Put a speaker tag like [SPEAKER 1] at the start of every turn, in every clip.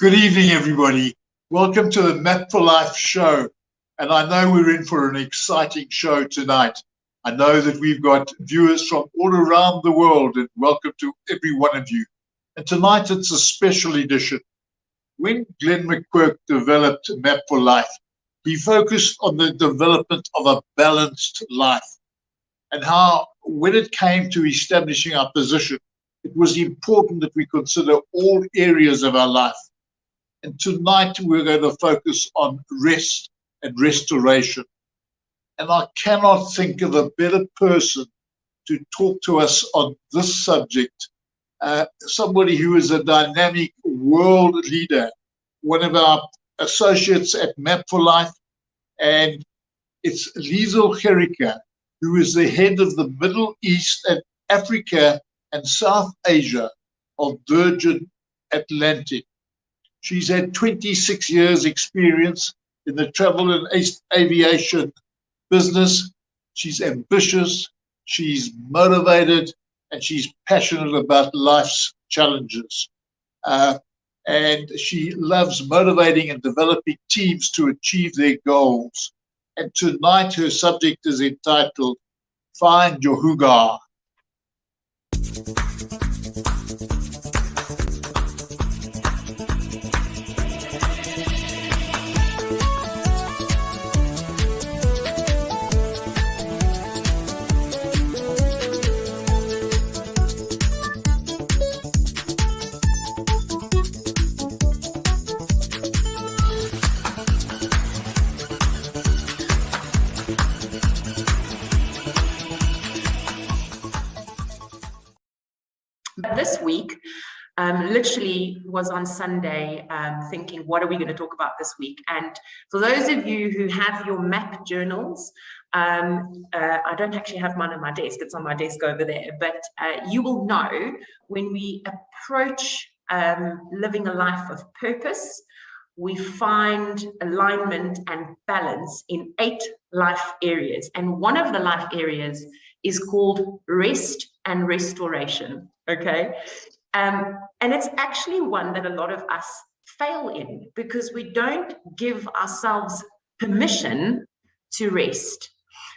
[SPEAKER 1] Good evening, everybody. Welcome to the Map for Life show. And I know we're in for an exciting show tonight. I know that we've got viewers from all around the world, and welcome to every one of you. And tonight it's a special edition. When Glenn McQuirk developed Map for Life, he focused on the development of a balanced life and how, when it came to establishing our position, it was important that we consider all areas of our life. And tonight we're going to focus on rest and restoration. And I cannot think of a better person to talk to us on this subject. Somebody who is a dynamic world leader, one of our associates at Map for Life, and it's Liezl Gericke, who is the head of the Middle East and Africa and South Asia of Virgin Atlantic. She's had 26 years experience in the travel and aviation business. She's ambitious, she's motivated, and she's passionate about life's challenges. And she loves motivating and developing teams to achieve their goals. And tonight her subject is entitled, Find Your HUGGE.
[SPEAKER 2] This week, literally was on Sunday thinking, what are we going to talk about this week? And for those of you who have your map journals, I don't actually have mine on my desk, it's on my desk over there, but you will know when we approach living a life of purpose, we find alignment and balance in 8 life areas. And one of the life areas is called rest and restoration. Okay, and it's actually one that a lot of us fail in because we don't give ourselves permission to rest.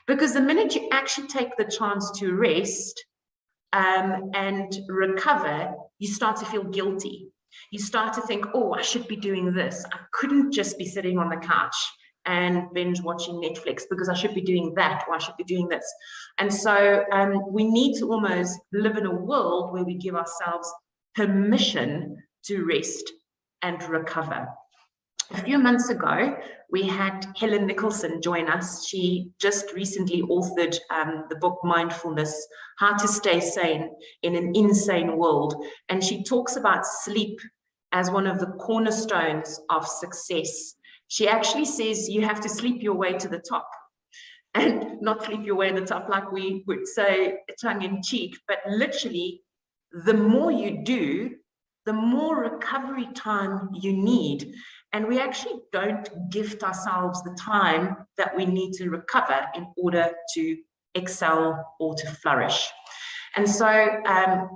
[SPEAKER 2] Because the minute you actually take the chance to rest and recover, you start to feel guilty. You start to think, oh, I should be doing this. I couldn't just be sitting on the couch and binge watching Netflix because I should be doing that, or I should be doing this. And so we need to almost live in a world where we give ourselves permission to rest and recover. A few months ago, we had Helen Nicholson join us. She just recently authored the book Mindfulness, How to Stay Sane in an Insane World. And she talks about sleep as one of the cornerstones of success. She actually says you have to sleep your way to the top, and not sleep your way to the top like we would say tongue in cheek, but literally the more you do, the more recovery time you need. And we actually don't gift ourselves the time that we need to recover in order to excel or to flourish. And so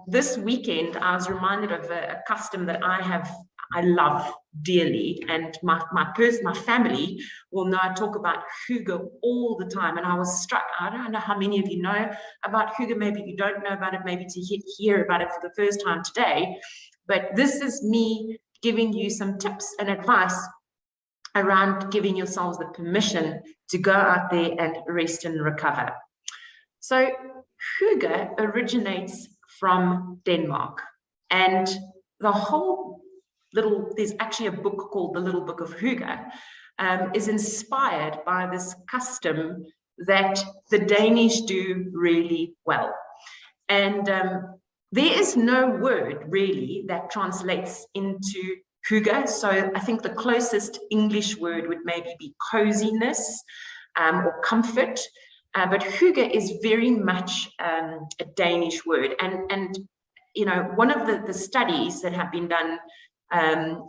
[SPEAKER 2] this weekend, I was reminded of a custom that I love dearly, and my family will know I talk about Hygge all the time. And I was struck, I don't know how many of you know about Hygge, maybe you don't know about it, maybe to hear about it for the first time today, but this is me giving you some tips and advice around giving yourselves the permission to go out there and rest and recover. So Hygge originates from Denmark, and the whole there's actually a book called The Little Book of Hygge, is inspired by this custom that the Danish do really well. And There is no word really that translates into hygge. So I think the closest English word would maybe be coziness or comfort. But hygge is very much a Danish word. And you know, one of the studies that have been done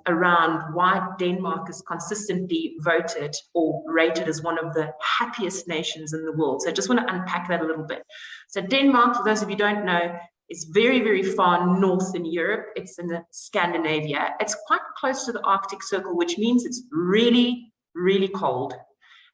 [SPEAKER 2] around why Denmark is consistently voted or rated as one of the happiest nations in the world. So I just want to unpack that a little bit. So Denmark, for those of you who don't know, is very, very far north in Europe. It's in the Scandinavia. It's quite close to the Arctic Circle, which means it's really, really cold.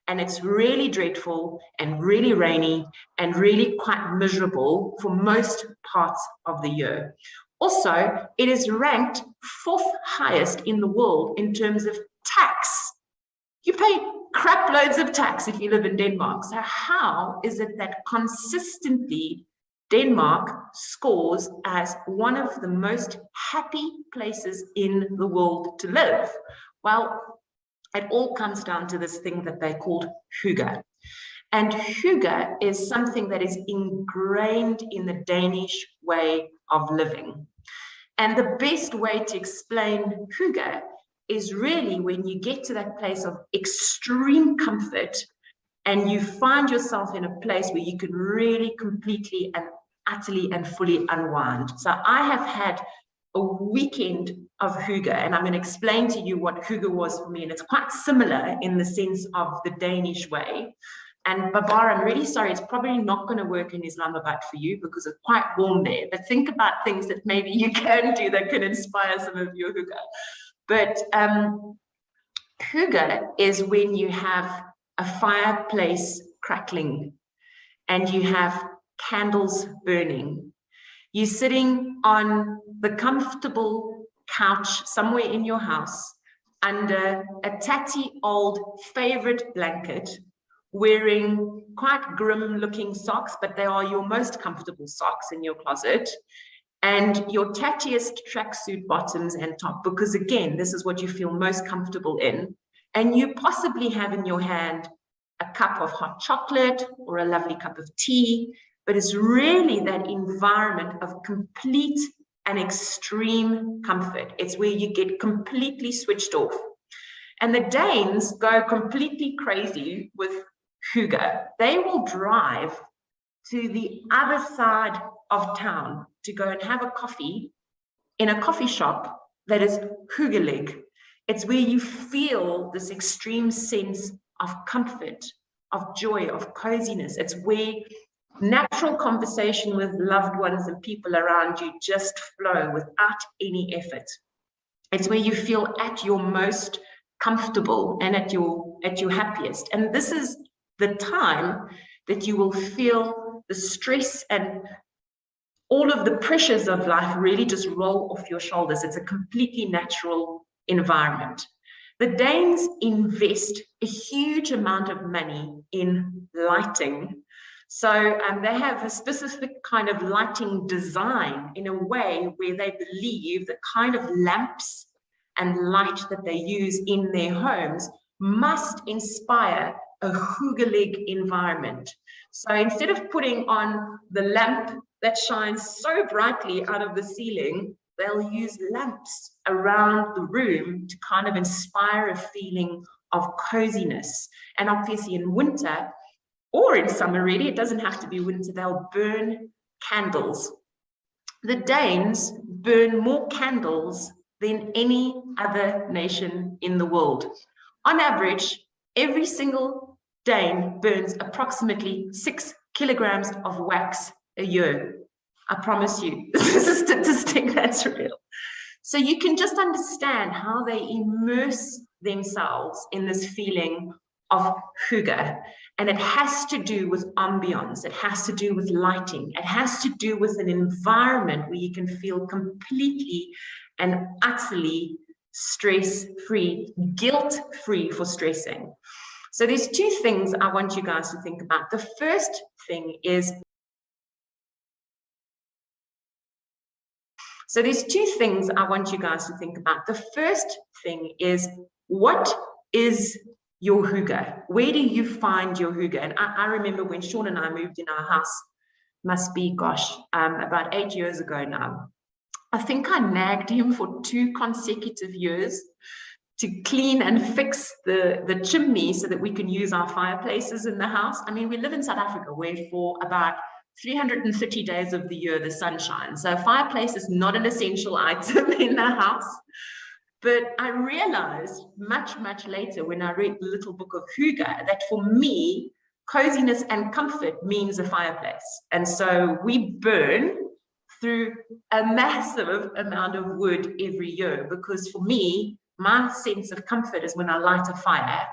[SPEAKER 2] And it's really dreadful and really rainy and really quite miserable for most parts of the year. Also, it is ranked 4th highest in the world in terms of tax. You pay crap loads of tax if you live in Denmark. So how is it that consistently Denmark scores as one of the most happy places in the world to live? Well, it all comes down to this thing that they called hygge. And hygge is something that is ingrained in the Danish way of living. And the best way to explain hygge is really when you get to that place of extreme comfort and you find yourself in a place where you can really completely and utterly and fully unwind. So I have had a weekend of hygge, and I'm going to explain to you what hygge was for me. And it's quite similar in the sense of the Danish way. And Babar, I'm really sorry, it's probably not going to work in Islamabad for you because it's quite warm there. But think about things that maybe you can do that can inspire some of your hygge. But hygge is when you have a fireplace crackling and you have candles burning. You're sitting on the comfortable couch somewhere in your house under a tatty old favorite blanket, wearing quite grim looking socks, but they are your most comfortable socks in your closet, and your tattiest tracksuit bottoms and top, because again, this is what you feel most comfortable in. And you possibly have in your hand a cup of hot chocolate or a lovely cup of tea, but it's really that environment of complete and extreme comfort. It's where you get completely switched off. And the Danes go completely crazy with hygge. They will drive to the other side of town to go and have a coffee in a coffee shop that is hyggelig. It's where you feel this extreme sense of comfort, of joy, of coziness. It's where natural conversation with loved ones and people around you just flow without any effort. It's where you feel at your most comfortable and at your happiest. And this is the time that you will feel the stress and all of the pressures of life really just roll off your shoulders. It's a completely natural environment. The Danes invest a huge amount of money in lighting. So they have a specific kind of lighting design in a way where they believe the kind of lamps and light that they use in their homes must inspire a hyggelig environment. So instead of putting on the lamp that shines so brightly out of the ceiling, they'll use lamps around the room to kind of inspire a feeling of coziness. And obviously in winter, or in summer really, it doesn't have to be winter, they'll burn candles. The Danes burn more candles than any other nation in the world. On average, every single Dane burns approximately 6 kilograms of wax a year. I promise you, this is a statistic that's real. So you can just understand how they immerse themselves in this feeling of hygge. And it has to do with ambience, it has to do with lighting, it has to do with an environment where you can feel completely and utterly stress-free, guilt-free for stressing. So there's two things I want you guys to think about. The first thing is, The first thing is, what is your hygge? Where do you find your hygge? And I remember when Sean and I moved in our house must be, gosh, about 8 years ago now. I think I nagged him for 2 consecutive years to clean and fix the chimney so that we can use our fireplaces in the house. I mean, we live in South Africa where for about 330 days of the year the sun shines. So a fireplace is not an essential item in the house. But I realized much, much later when I read the little book of Hygge that for me, coziness and comfort means a fireplace. And so we burn through a massive amount of wood every year, because for me, my sense of comfort is when I light a fire.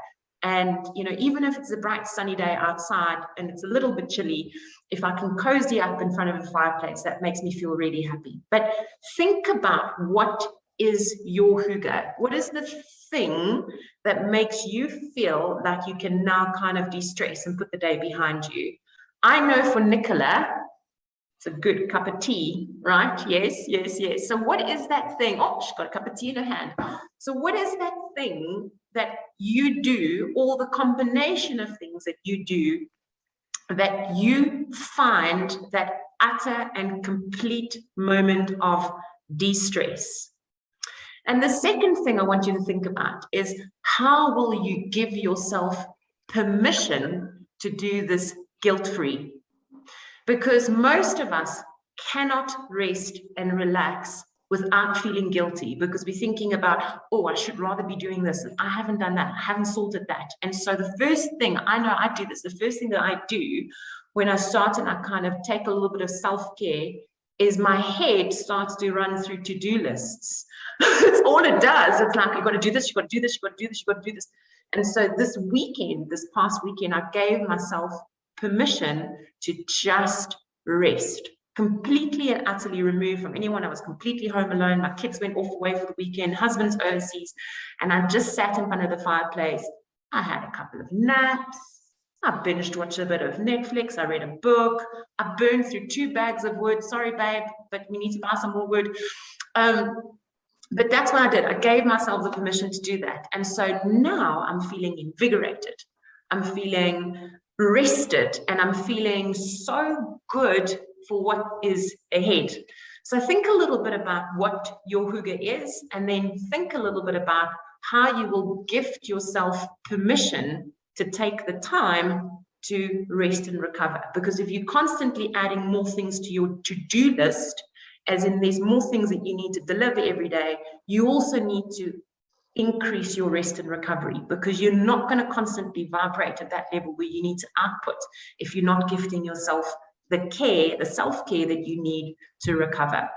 [SPEAKER 2] And, you know, even if it's a bright sunny day outside and it's a little bit chilly, if I can cozy up in front of a fireplace, that makes me feel really happy. But think about what is your hygge. What is the thing that makes you feel like you can now kind of de-stress and put the day behind you? I know for Nicola, it's a good cup of tea, right? Yes, yes, yes. So what is that thing? Oh, she's got a cup of tea in her hand. So what is that thing that you do, or the combination of things that you do, that you find that utter and complete moment of de-stress? And the second thing I want you to think about is, how will you give yourself permission to do this guilt-free? Because most of us cannot rest and relax without feeling guilty, because we're thinking about, oh, I should rather be doing this, and I haven't done that, I haven't sorted that. And so the first thing, I know I do this, the first thing that I do when I start and I kind of take a little bit of self-care is my head starts to run through to-do lists. It's all it does. It's like, you've got to do this, you've got to do this, you've got to do this, you've got to do this. And so this weekend, this past weekend, I gave myself permission to just rest, completely and utterly removed from anyone. I was completely home alone. My kids went off away for the weekend, husband's overseas, and I just sat in front of the fireplace. I had a couple of naps. I binged watched a bit of Netflix. I read a book. I burned through 2 bags of wood. Sorry, babe, but we need to buy some more wood. But that's what I did. I gave myself the permission to do that. And so now I'm feeling invigorated. I'm feeling rested, and I'm feeling so good for what is ahead. So think a little bit about what your hygge is, and then think a little bit about how you will gift yourself permission to take the time to rest and recover. Because if you're constantly adding more things to your to-do list, as in there's more things that you need to deliver every day, you also need to increase your rest and recovery, because you're not going to constantly vibrate at that level where you need to output if you're not gifting yourself the care, the self-care that you need to recover.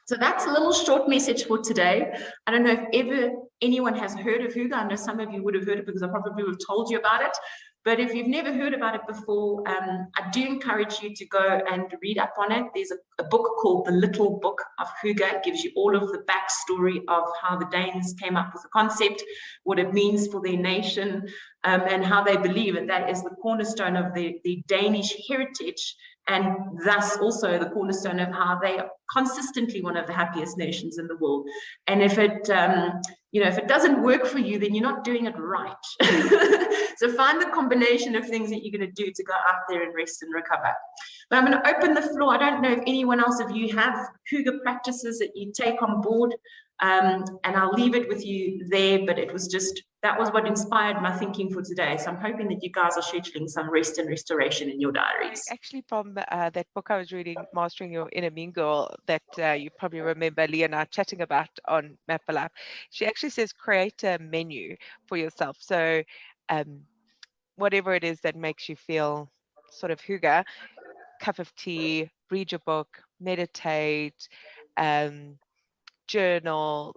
[SPEAKER 2] So that's a little short message for today. I don't know if ever anyone has heard of hygge. I know some of you would have heard it because I probably would have told you about it. But if you've never heard about it before, I do encourage you to go and read up on it. There's a book called The Little Book of Hygge. It gives you all of the backstory of how the Danes came up with the concept, what it means for their nation, and how they believe it. That is the cornerstone of the Danish heritage, and thus also the cornerstone of how they are consistently one of the happiest nations in the world. And if it, if it doesn't work for you, then you're not doing it right. So find the combination of things that you're going to do to go out there and rest and recover. But I'm going to open the floor. I don't know if anyone else of you have hygge practices that you take on board, and I'll leave it with you there. But it was just, that was what inspired my thinking for today. So I'm hoping that you guys are scheduling some rest and restoration in your diaries.
[SPEAKER 3] Actually, from that book I was reading, Mastering Your Inner Mean Girl, that you probably remember Lee and I chatting about on Map for Life, she actually says create a menu for yourself. So whatever it is that makes you feel sort of hygge, cup of tea, read your book, meditate, journal,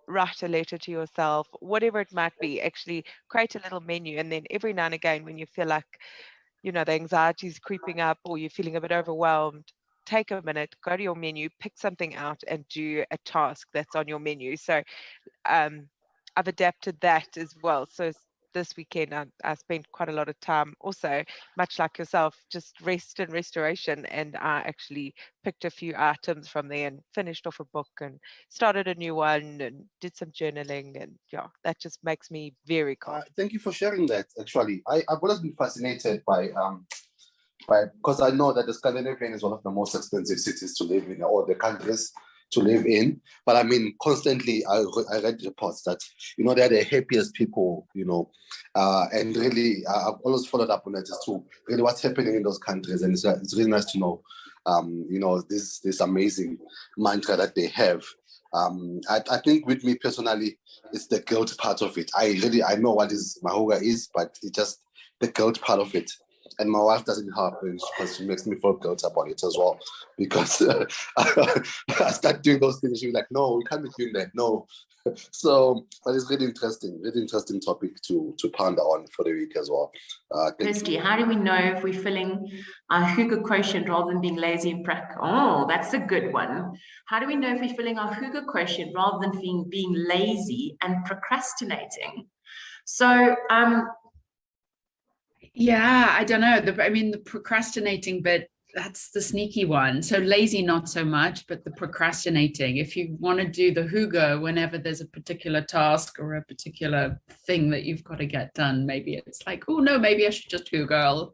[SPEAKER 3] write a letter to yourself, whatever it might be. Actually create a little menu, and then every now and again when you feel like, you know, the anxiety is creeping up or you're feeling a bit overwhelmed, take a minute, go to your menu, pick something out and do a task that's on your menu. So I've adapted that as well. So this weekend I spent quite a lot of time also, much like yourself, just rest and restoration, and I actually picked a few items from there and finished off a book and started a new one and did some journaling, and yeah, that just makes me very calm.
[SPEAKER 4] Thank you for sharing that. Actually, I've always been fascinated by right? Because I know that the Scandinavian is one of the most expensive cities to live in, or the countries to live in. But I mean, constantly I read reports that, they're the happiest people, and really I've always followed up on that as to really what's happening in those countries. And it's really nice to know, this amazing mantra that they have. I think with me personally, it's the guilt part of it. I know what my hygge is, but it's just the guilt part of it. And my wife doesn't help because she makes me feel guilty about it as well. Because I start doing those things, she's like, no, we can't be doing that. No. So, but it's really interesting topic to ponder on for the week as well.
[SPEAKER 2] Kirsty, how do we know if we're filling our hygge quotient rather than being lazy and Oh, that's a good one. How do we know if we're filling our hygge quotient rather than being lazy and procrastinating? So,
[SPEAKER 5] yeah, I don't know. The procrastinating bit, that's the sneaky one. So lazy, not so much, but the procrastinating. If you want to do the hygge whenever there's a particular task or a particular thing that you've got to get done, maybe it's like, oh no, maybe I should just hygge. I'll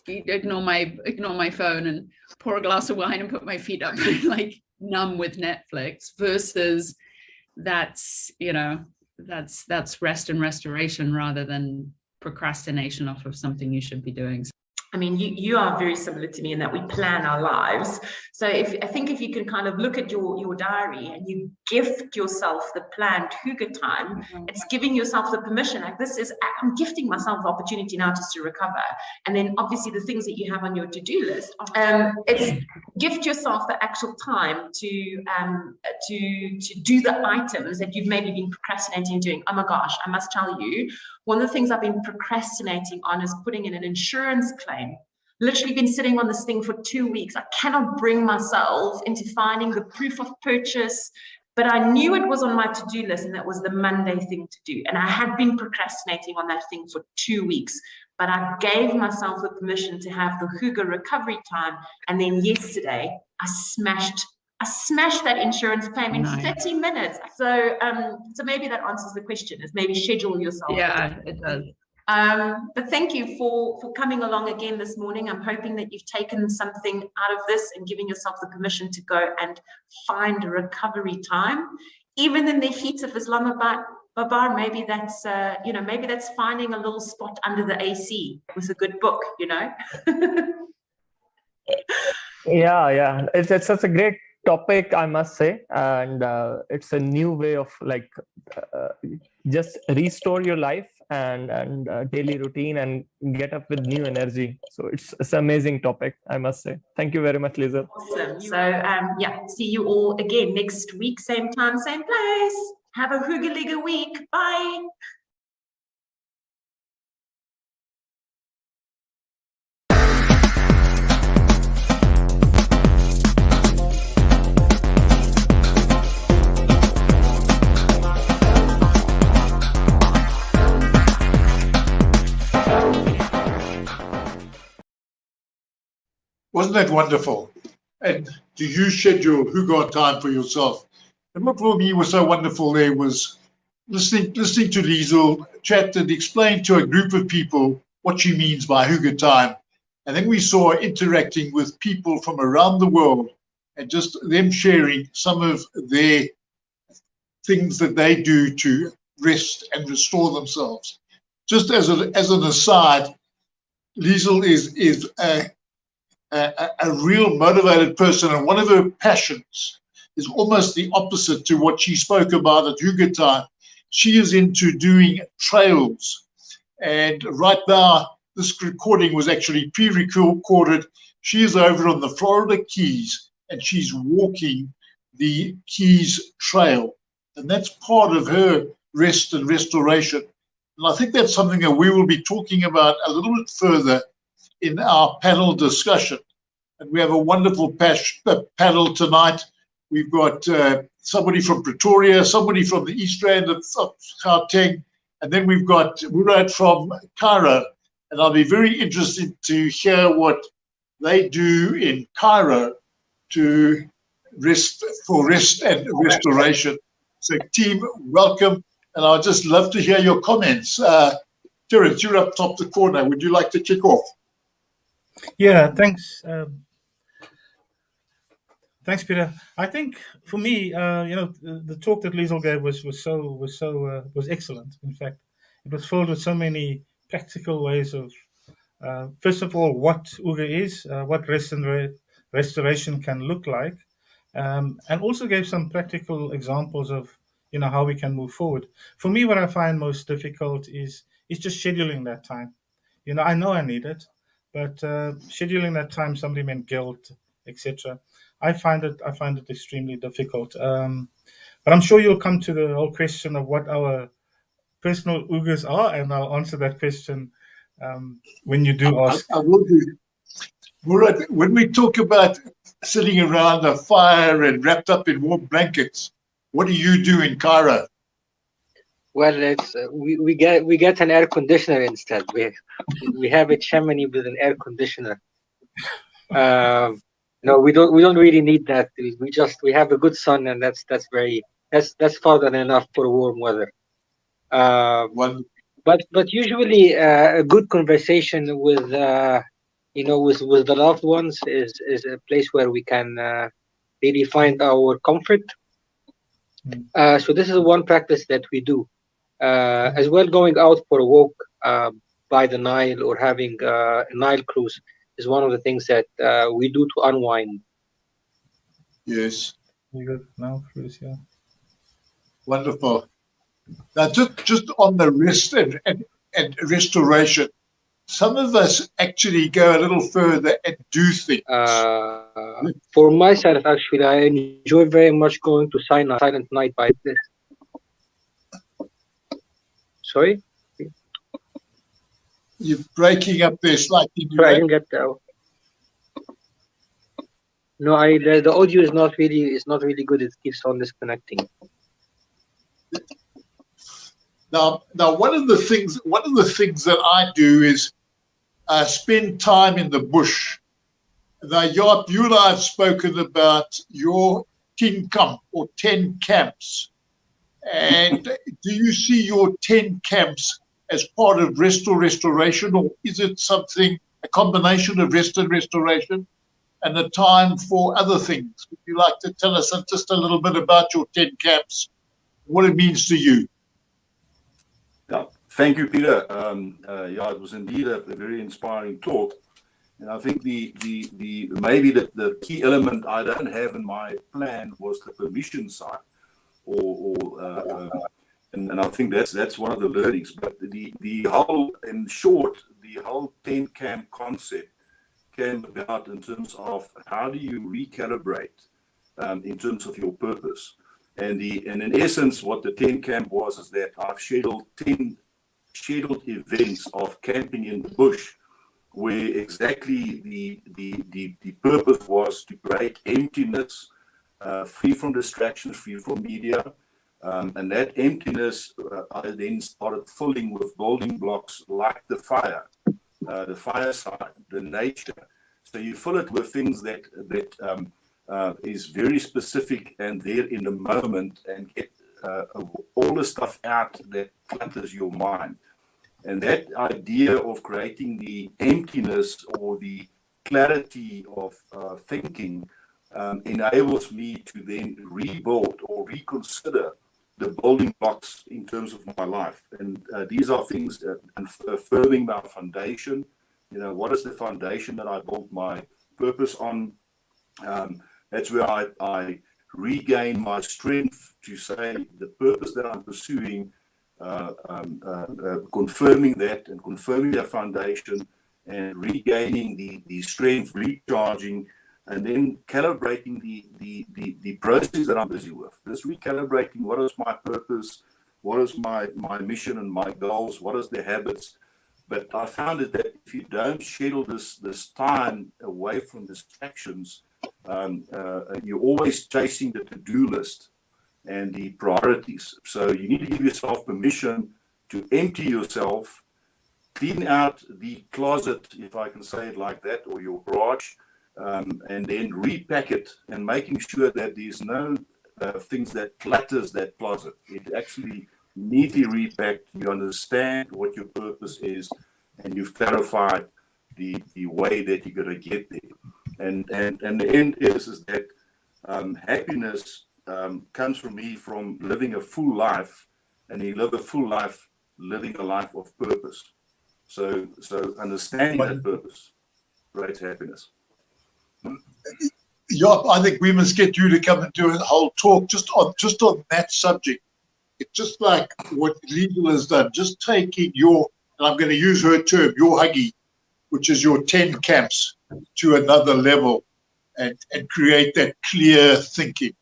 [SPEAKER 5] ignore my phone and pour a glass of wine and put my feet up and like numb with Netflix, versus that's rest and restoration rather than procrastination off of something you should be doing.
[SPEAKER 2] I mean, you are very similar to me in that we plan our lives. So I think if you can kind of look at your diary and you gift yourself the planned hygge time, it's giving yourself the permission. Like I'm gifting myself the opportunity now just to recover. And then obviously the things that you have on your to-do list, it's gift yourself the actual time to do the items that you've maybe been procrastinating doing. Oh my gosh, I must tell you, one of the things I've been procrastinating on is putting in an insurance claim. Literally been sitting on this thing for 2 weeks. I cannot bring myself into finding the proof of purchase, but I knew it was on my to-do list and that was the Monday thing to do. And I had been procrastinating on that thing for 2 weeks, but I gave myself the permission to have the hygge recovery time. And then yesterday I smashed that insurance claim in 30 minutes. So maybe that answers the question, is maybe schedule yourself.
[SPEAKER 5] Yeah, it does.
[SPEAKER 2] But thank you for coming along again this morning. I'm hoping that you've taken something out of this and given yourself the permission to go and find a recovery time. Even in the heat of Islamabad, maybe that's maybe that's finding a little spot under the AC with a good book,
[SPEAKER 6] Yeah. It's such a great topic, I must say, and it's a new way of just restore your life and daily routine and get up with new energy. So it's an amazing topic, I must say. Thank you very much, Liezl.
[SPEAKER 2] Awesome. So see you all again next week, same time, same place. Have a hygge week. Bye.
[SPEAKER 1] Wasn't that wonderful? And do you schedule hygge time for yourself? And what for me was so wonderful there was listening to Liezl chat and explain to a group of people what she means by hygge time. And then we saw her interacting with people from around the world and just them sharing some of their things that they do to rest and restore themselves. Just as an aside, Liezl is a real motivated person, and one of her passions is almost the opposite to what she spoke about at hygge time. She is into doing trails, and right now this recording was actually pre-recorded. She is over on the Florida Keys and she's walking the Keys Trail, and that's part of her rest and restoration. And I think that's something that we will be talking about a little bit further in our panel discussion. And we have a wonderful panel tonight. We've got somebody from Pretoria, somebody from the East Rand of Gauteng, and then we've got Murad from Cairo. And I'll be very interested to hear what they do in Cairo to rest and restoration. So team, welcome. And I'd just love to hear your comments. Terence, you're up top the corner. Would you like to kick off?
[SPEAKER 7] Yeah, thanks. Thanks, Peter. I think for me, the talk that Liezl gave was excellent. In fact, it was filled with so many practical ways of, first of all, what Hygge is, what restoration can look like, and also gave some practical examples of how we can move forward. For me, what I find most difficult is just scheduling that time. I know I need it, but scheduling that time, somebody meant guilt, etc. I find it extremely difficult. But I'm sure you'll come to the whole question of what our personal Hygges are, and I'll answer that question when you do ask.
[SPEAKER 1] I will do. Murat, when we talk about sitting around a fire and wrapped up in warm blankets, what do you do in Cairo?
[SPEAKER 8] Well, it's we get an air conditioner instead. We have a chimney with an air conditioner. No, we don't really need that. We have a good sun, and that's far than enough for warm weather. But usually a good conversation with with the loved ones is a place where we can really find our comfort. So this is one practice that we do. As well, going out for a walk by the Nile or having a Nile cruise is one of the things that we do to unwind.
[SPEAKER 1] Yes.
[SPEAKER 7] Nile cruise, yeah.
[SPEAKER 1] Wonderful. Now, just on the rest and restoration, some of us actually go a little further and do things.
[SPEAKER 8] For myself, actually, I enjoy very much going to Silent Night by this. Sorry?
[SPEAKER 1] You're breaking up there slightly.
[SPEAKER 8] Sorry, I didn't get that. No, the audio is not really good. It keeps on disconnecting.
[SPEAKER 1] Now, one of the things that I do is spend time in the bush. Now, Jaap, you and I have spoken about your 10 camp or 10 camps. And do you see your 10 camps as part of restoration, or is it a combination of rest and restoration and a time for other things? Would you like to tell us just a little bit about your 10 camps, what it means to you?
[SPEAKER 9] Yeah, thank you, Peter. Yeah, it was indeed a very inspiring talk. And I think maybe the key element I don't have in my plan was the permission side. And I think that's one of the learnings. But the whole 10 camp concept came about in terms of how do you recalibrate in terms of your purpose. And in essence, what the 10 camp was is that I've scheduled 10 scheduled events of camping in the bush, where exactly the purpose was to break emptiness, free from distractions, free from media. And that emptiness, I then started filling with building blocks like the fireside, the nature. So you fill it with things that is very specific and there in the moment, and get all the stuff out that clutters your mind. And that idea of creating the emptiness or the clarity of thinking enables me to then rebuild or reconsider the building blocks in terms of my life. And these are things affirming my foundation. What is the foundation that I built my purpose on? That's where I regain my strength to say the purpose that I'm pursuing, confirming that and confirming that foundation, and regaining the strength, recharging, and then calibrating the process that I'm busy with. Just recalibrating what is my purpose, what is my mission and my goals, what is the habits. But I found it that if you don't schedule this time away from distractions, you're always chasing the to-do list and the priorities. So you need to give yourself permission to empty yourself, clean out the closet, if I can say it like that, or your garage, and then repack it, and making sure that there's no things that clutters that closet. It actually neatly repacked. You understand what your purpose is, and you've clarified the way that you're going to get there. And the end is that happiness comes from me from living a full life, and you live a full life living a life of purpose. So understanding that purpose creates happiness.
[SPEAKER 1] Jaap, I think we must get you to come and do a whole talk just on that subject. It's just like what Liezl has done, just taking your, and I'm going to use her term, your Hygge, which is your 10 camps, to another level, and create that clear thinking.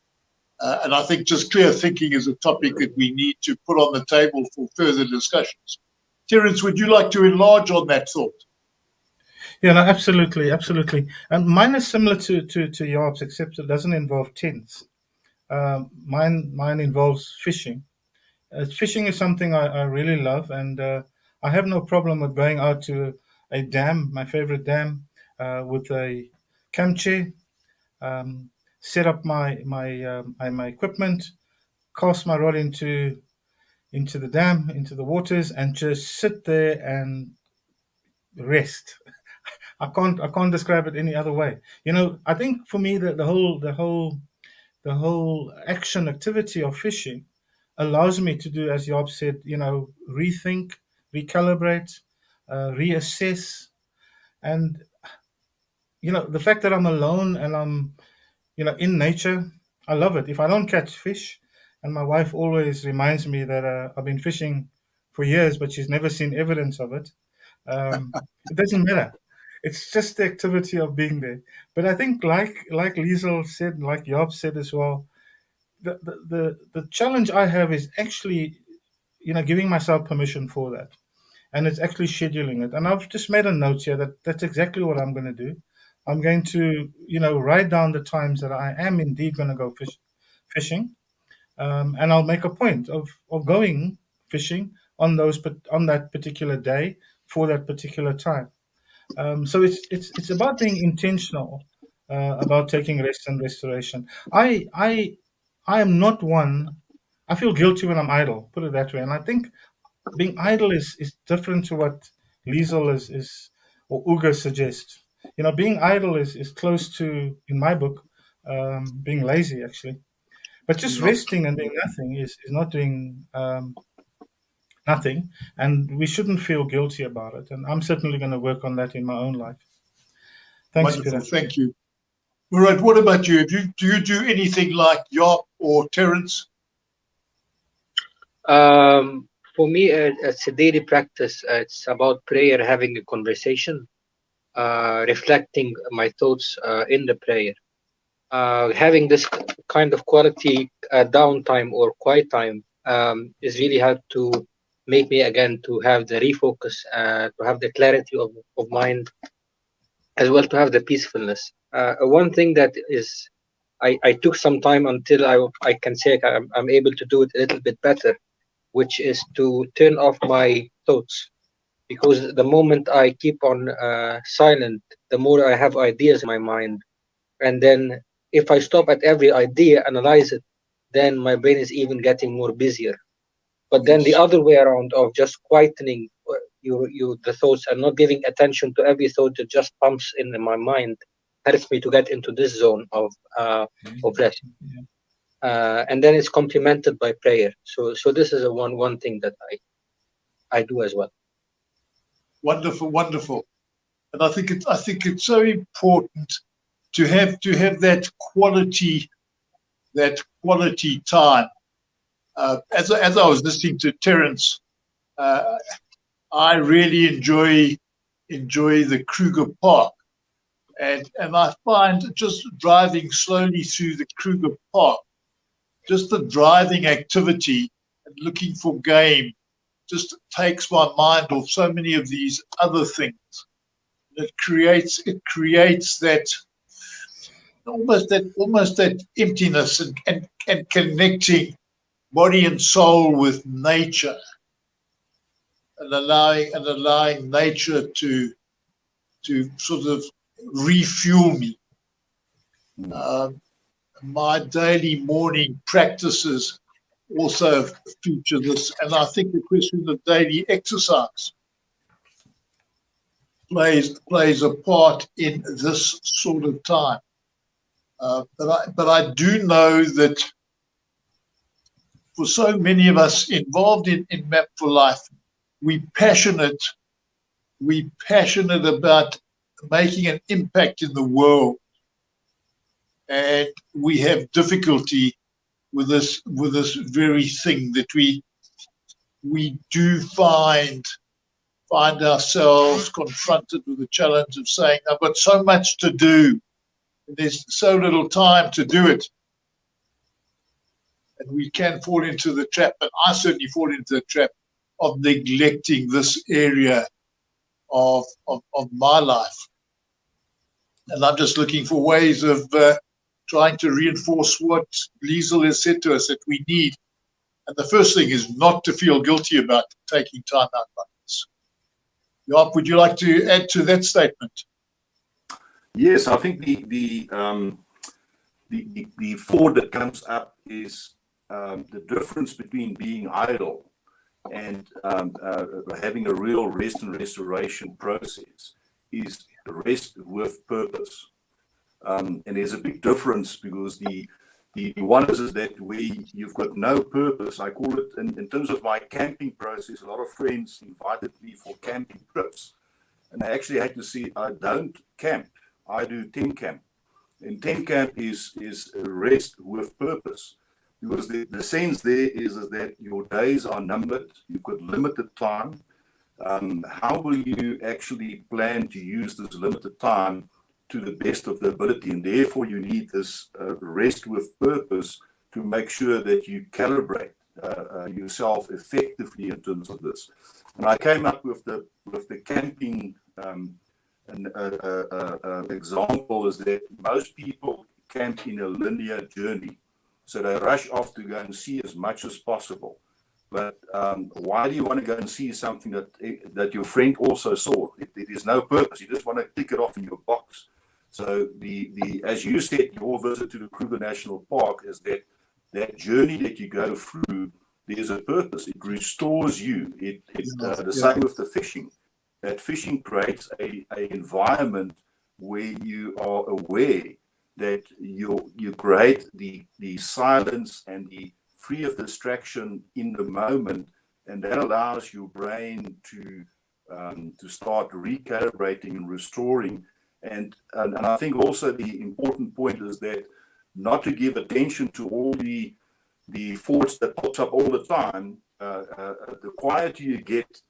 [SPEAKER 1] And I think just clear thinking is a topic that we need to put on the table for further discussions. Terence, would you like to enlarge on that thought?
[SPEAKER 7] Yeah, no, absolutely. And mine is similar to Jaap's, except it doesn't involve tents. Mine involves fishing. Fishing is something I really love, and I have no problem with going out to a dam, my favorite dam, with a camp chair, set up my equipment, cast my rod into the dam, into the waters, and just sit there and rest. I can't describe it any other way. I think for me that the whole action activity of fishing allows me to do, as Jaap said, rethink, recalibrate, reassess, and the fact that I'm alone and I'm in nature, I love it. If I don't catch fish, and my wife always reminds me that I've been fishing for years, but she's never seen evidence of it. It doesn't matter. It's just the activity of being there. But I think, like Liezl said, like Jaap said as well, the challenge I have is actually, giving myself permission for that, and it's actually scheduling it. And I've just made a note here that that's exactly what I'm going to do. I'm going to, write down the times that I am indeed going to go fishing, and I'll make a point of going fishing on that particular day for that particular time. So it's about being intentional about taking rest and restoration. I am not one. I feel guilty when I'm idle. Put it that way. And I think being idle is different to what Liezl is or HUGGE suggests. Being idle is close to, in my book, being lazy actually. But just resting and doing nothing is not doing nothing, and we shouldn't feel guilty about it. And I'm certainly going to work on that in my own life. Thanks,
[SPEAKER 1] Wonderful,
[SPEAKER 7] Peter.
[SPEAKER 1] thank you. All right, what about you? Do you do anything like Jaap or Terence?
[SPEAKER 8] For me, it's a daily practice. It's about prayer, having a conversation, reflecting my thoughts in the prayer. Having this kind of quality downtime or quiet time is really hard to make me again to have the refocus, to have the clarity of mind, as well to have the peacefulness. One thing that is, I took some time until I can say I'm able to do it a little bit better, which is to turn off my thoughts. Because the moment I keep on silent, the more I have ideas in my mind. And then if I stop at every idea, analyze it, then my brain is even getting more busier. But then the other way around of just quietening the thoughts and not giving attention to every thought that just pumps in my mind helps me to get into this zone of rest. And then it's complemented by prayer. So this is one thing that I do as well.
[SPEAKER 1] Wonderful, wonderful. And I think it's so important to have that quality time. As I was listening to Terence, I really enjoy the Kruger Park, and I find just driving slowly through the Kruger Park, just the driving activity and looking for game, just takes my mind off so many of these other things. It creates that almost that emptiness and connecting body and soul with nature, and allowing nature to sort of refuel me. My daily morning practices also feature this, and I think the question of daily exercise. plays a part in this sort of time. But I do know that for so many of us involved in Map for Life, we're passionate about making an impact in the world, and we have difficulty with this very thing, that we do find ourselves confronted with the challenge of saying, I've got so much to do, and there's so little time to do it. And we can fall into the trap, and I certainly fall into the trap of neglecting this area of my life. And I'm just looking for ways of trying to reinforce what Liezl has said to us that we need. And the first thing is not to feel guilty about taking time out like this. Jaap, would you like to add to that statement?
[SPEAKER 9] Yes, I think the thought that comes up is the difference between being idle and having a real rest and restoration process is rest with purpose. And there's a big difference, because the one is that where you've got no purpose. I call it, in terms of my camping process, a lot of friends invited me for camping trips. And I actually had to say, I don't camp, I do tent camp. And tent camp is rest with purpose. Because the sense there is that your days are numbered, you've got limited time. How will you actually plan to use this limited time to the best of the ability? And therefore you need this rest with purpose to make sure that you calibrate yourself effectively in terms of this. And I came up with the camping example is that most people camp in a linear journey. So they rush off to go and see as much as possible. But why do you want to go and see something that your friend also saw? It is no purpose. You just want to tick it off in your box. So as you said, your visit to the Kruger National Park is that journey that you go through. There's a purpose. It restores you. The same with the fishing. That fishing creates a environment where you are aware that you create the silence and the free of distraction in the moment, and that allows your brain to start recalibrating and restoring. And I think also the important point is that not to give attention to all the thoughts that pops up all the time. The quieter you get,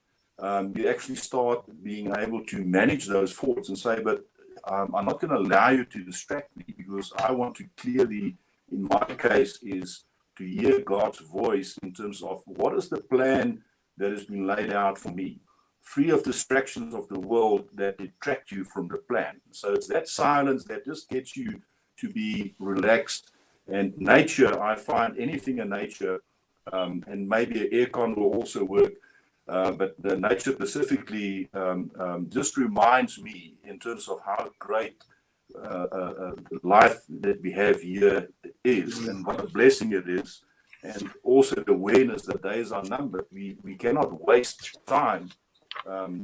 [SPEAKER 9] you actually start being able to manage those thoughts and say, but I'm not going to allow you to distract me, because I want to clearly, in my case, is to hear God's voice in terms of what is the plan that has been laid out for me, free of distractions of the world that detract you from the plan. So it's that silence that just gets you to be relaxed. And nature, I find anything in nature, and maybe an aircon will also work, but the nature specifically just reminds me in terms of how great life that we have here is, and what a blessing it is, and also the awareness that days are numbered. We cannot waste time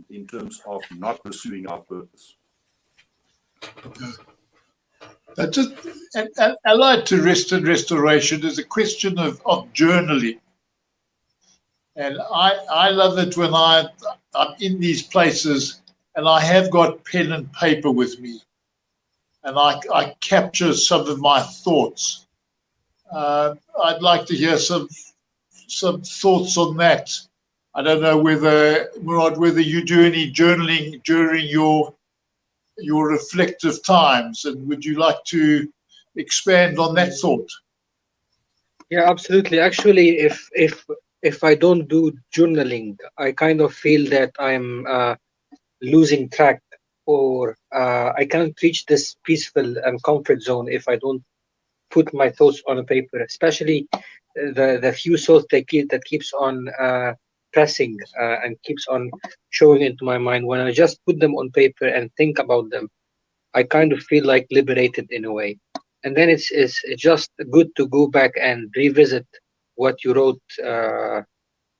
[SPEAKER 9] in terms of not pursuing our purpose.
[SPEAKER 1] That's just allied to rest and restoration is a question of journaling. And I love it when I'm in these places and I have got pen and paper with me, and I capture some of my thoughts. I'd like to hear some thoughts on that. I don't know whether, Murad, whether you do any journaling during your reflective times, and would you like to expand on that thought?
[SPEAKER 8] Yeah, absolutely. Actually, if I don't do journaling, I kind of feel that I'm losing track, or I can't reach this peaceful and comfort zone if I don't put my thoughts on a paper, especially the few thoughts that keeps on pressing and keeps on showing into my mind. When I just put them on paper and think about them, I kind of feel like liberated in a way. And then it's just good to go back and revisit what you wrote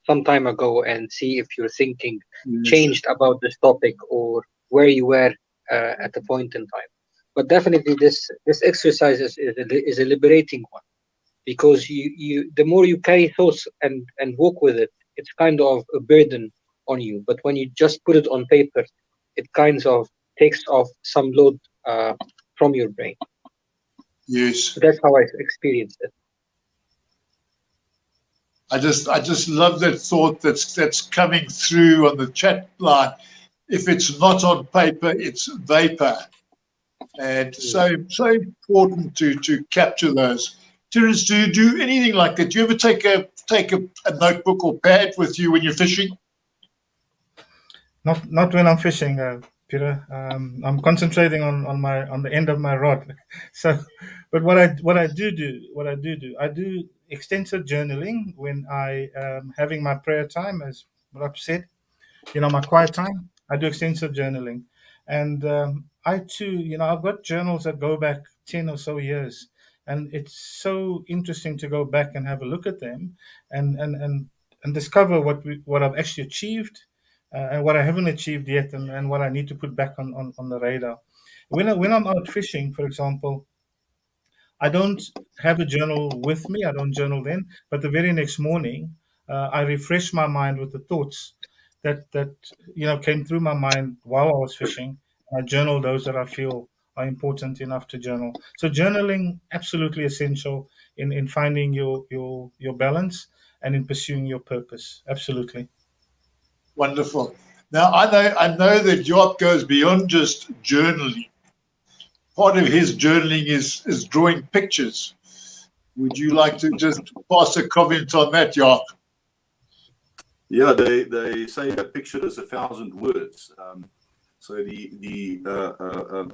[SPEAKER 8] some time ago and see if your thinking changed about this topic, or where you were at a point in time. But definitely this exercise is a liberating one, because you the more you carry thoughts and walk with it, it's kind of a burden on you. But when you just put it on paper, it kind of takes off some load from your brain.
[SPEAKER 1] Yes.
[SPEAKER 8] So that's how I experienced it.
[SPEAKER 1] I just love that thought that's coming through on the chat line. If it's not on paper, it's vapor. And so important to capture those. Terence, do you do anything like that? Do you ever take a notebook or pad with you when you're fishing?
[SPEAKER 7] Not when I'm fishing, Peter. I'm concentrating on the end of my rod. So, but what I do extensive journaling when I am having my prayer time, as what I've said. My quiet time. I do extensive journaling, and I too, I've got journals that go back 10 or so years, and it's so interesting to go back and have a look at them, and discover what I've actually achieved, and what I haven't achieved yet, and what I need to put back on the radar. When I'm out fishing, for example, I don't have a journal with me. I don't journal then, but the very next morning, I refresh my mind with the thoughts that came through my mind while I was fishing. I journal those that I feel are important enough to journal. So journaling absolutely essential in finding your balance and in pursuing your purpose. Absolutely.
[SPEAKER 1] Wonderful. Now I know that Job goes beyond just journaling. Part of his journaling is drawing pictures. Would you like to just pass a comment on that, Job?
[SPEAKER 9] Yeah, they say a picture is 1,000 words. So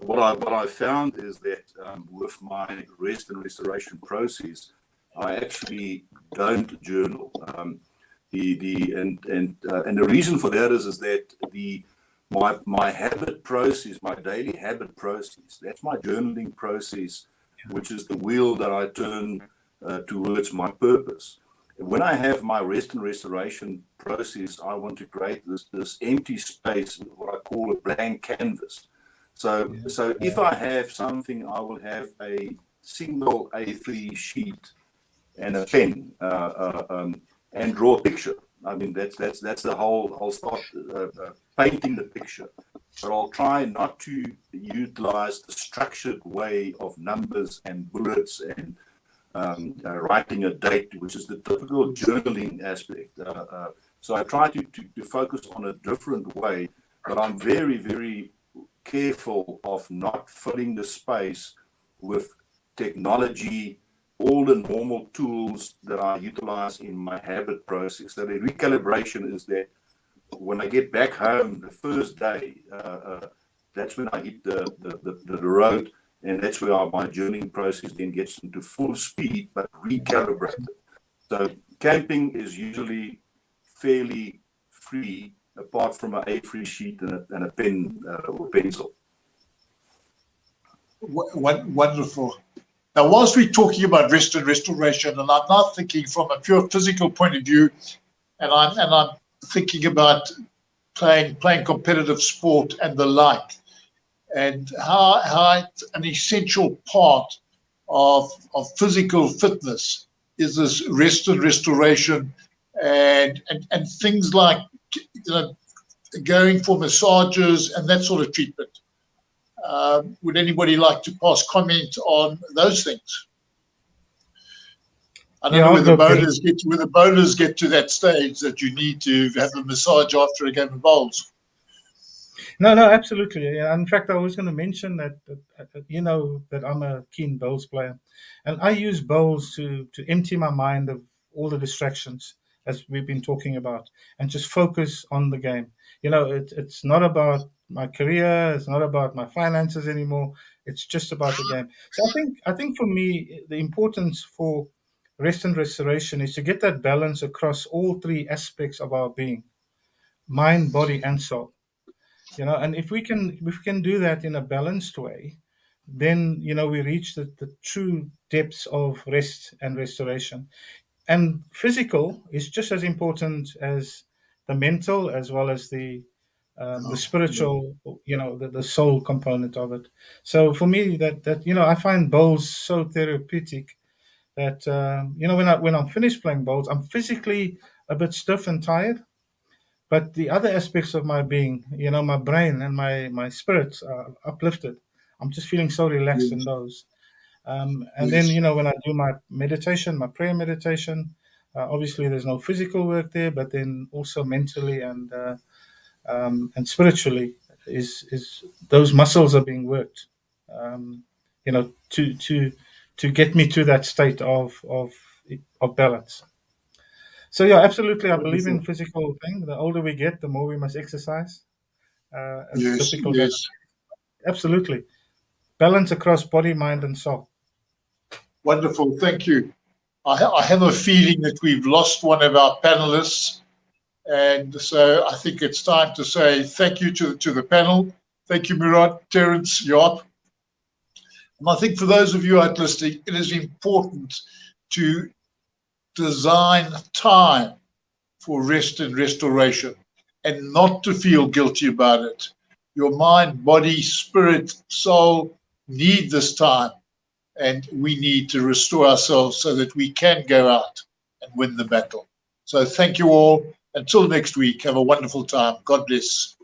[SPEAKER 9] what I found is that with my rest and restoration process, I actually don't journal. And the reason for that is that my habit process, my daily habit process, that's my journaling process, which is the wheel that I turn towards my purpose. When I have my rest and restoration process, I want to create this empty space, what I call a blank canvas. So if I have something, I will have a single A3 sheet and a pen and draw a picture. I mean, that's the whole. I'll start painting the picture, but I'll try not to utilize the structured way of numbers and bullets and writing a date, which is the typical journaling aspect. So I try to focus on a different way, but I'm very, very careful of not filling the space with technology, all the normal tools that I utilize in my habit process. So the recalibration is that when I get back home the first day, that's when I hit the road. And that's where my journaling process then gets into full speed, but recalibrated. So camping is usually fairly free, apart from an A3 sheet and a pen or pencil.
[SPEAKER 1] Wonderful. Now, whilst we're talking about rest and restoration, and I'm now thinking from a pure physical point of view, and I'm thinking about playing competitive sport and the like, and how an essential part of physical fitness is this rest and restoration, and things like going for massages and that sort of treatment. Would anybody like to pass comment on those things? I don't know whether bowlers get to that stage that you need to have a massage after a game of bowls.
[SPEAKER 7] No, absolutely. Yeah. In fact, I was going to mention that that I'm a keen bowls player, and I use bowls to empty my mind of all the distractions, as we've been talking about, and just focus on the game. It's not about my career, it's not about my finances anymore. It's just about the game. So I think for me, the importance for rest and restoration is to get that balance across all three aspects of our being: mind, body, and soul. And if we can do that in a balanced way, then we reach the true depths of rest and restoration. And physical is just as important as the mental, as well as the the spiritual, the soul component of it. So for me, that I find bowls so therapeutic that when I'm finished playing bowls, I'm physically a bit stiff and tired, but the other aspects of my being, my brain and my spirits are uplifted. I'm just feeling so relaxed in those. And then, when I do my meditation, my prayer meditation, obviously there's no physical work there, but then also mentally and spiritually is those muscles are being worked, to get me to that state of balance. So yeah, absolutely, I believe in physical thing. The older we get, the more we must exercise. It's difficult. Absolutely, balance across body, mind, and soul.
[SPEAKER 1] Wonderful, thank you. I have a feeling that we've lost one of our panelists, and so I think it's time to say thank you to the panel. Thank you, Murat, Terence, Jaap. And I think for those of you out listening, it is important to design time for rest and restoration and not to feel guilty about it. Your mind, body, spirit, soul need this time, and we need to restore ourselves so that we can go out and win the battle. So thank you all. Until next week, have a wonderful time. God bless.